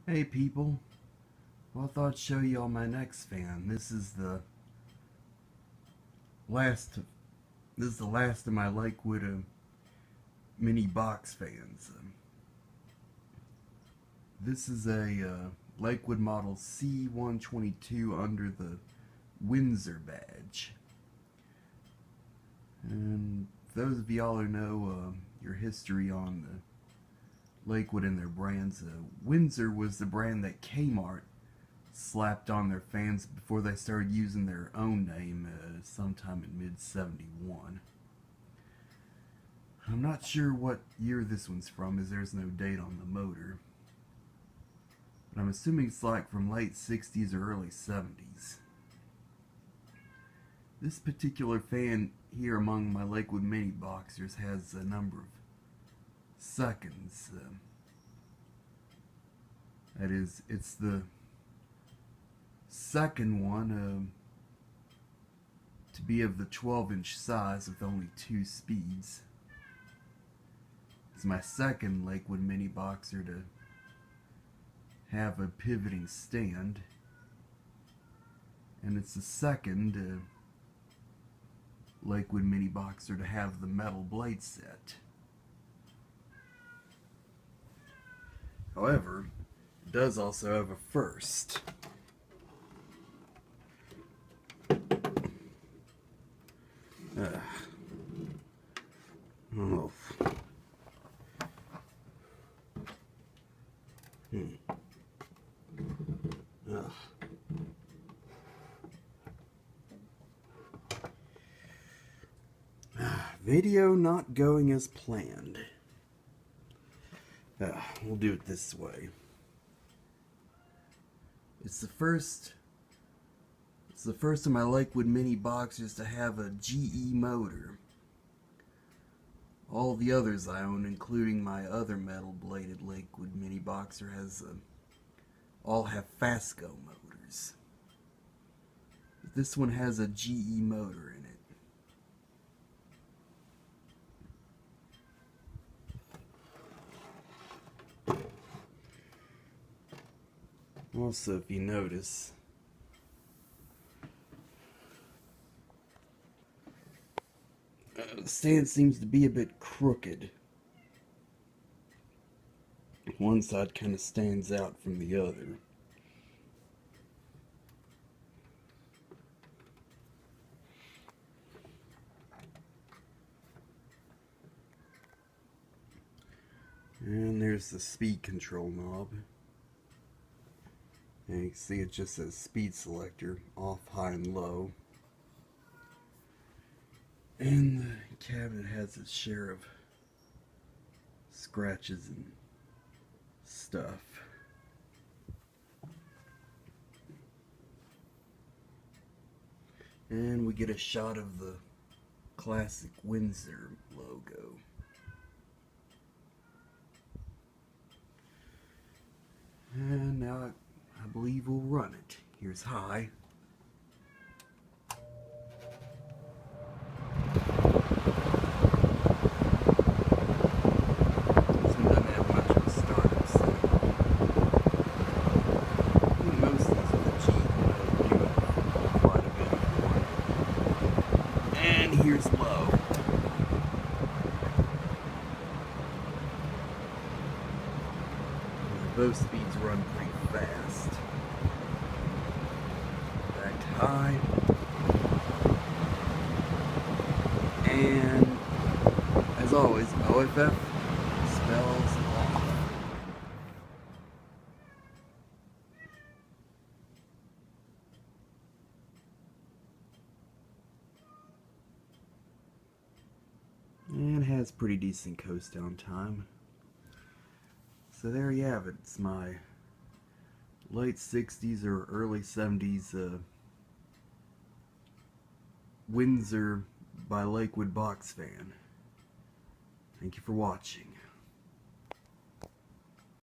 Hey people, well, I thought I'd show you all my next fan. Last this is the last of my Lakewood mini box fans. This is a Lakewood model C-122 under the Windsor badge. And those of y'all who know your history on the Lakewood and their brands, Windsor was the brand that Kmart slapped on their fans before they started using their own name sometime in mid-71. I'm not sure what year this one's from, as there's no date on the motor, but I'm assuming it's like from late 60s or early 70s. This particular fan here among my Lakewood mini boxers has a number of seconds. That is, it's the second one to be of the 12-inch size with only 2 speeds. It's my second Lakewood mini boxer to have a pivoting stand, and it's the second Lakewood mini boxer to have the metal blade set. However, it does also have a first. Oh. Video not going as planned. We'll do it this way. It's the first of my Lakewood mini boxers to have a GE motor. All the others I own, including my other metal bladed Lakewood mini boxer, all have FASCO motors. But this one has a GE motor in it. Also, if you notice, the stand seems to be a bit crooked. One side kind of stands out from the other. And there's the speed control knob. And you can see it just says speed selector, off, high, and low. And the cabinet has its share of scratches and stuff. And we get a shot of the classic Windsor logo. And now I believe we'll run it. Here's high. This one doesn't have much of a startup set. I think most of these are the Jeep do it quite a bit more. And here's low. Both speeds run pretty fast. Back to high. And as always, OFF spells off. And has pretty decent coast down time. So there you have it. It's my late 60s or early 70s Windsor by Lakewood box fan. Thank you for watching.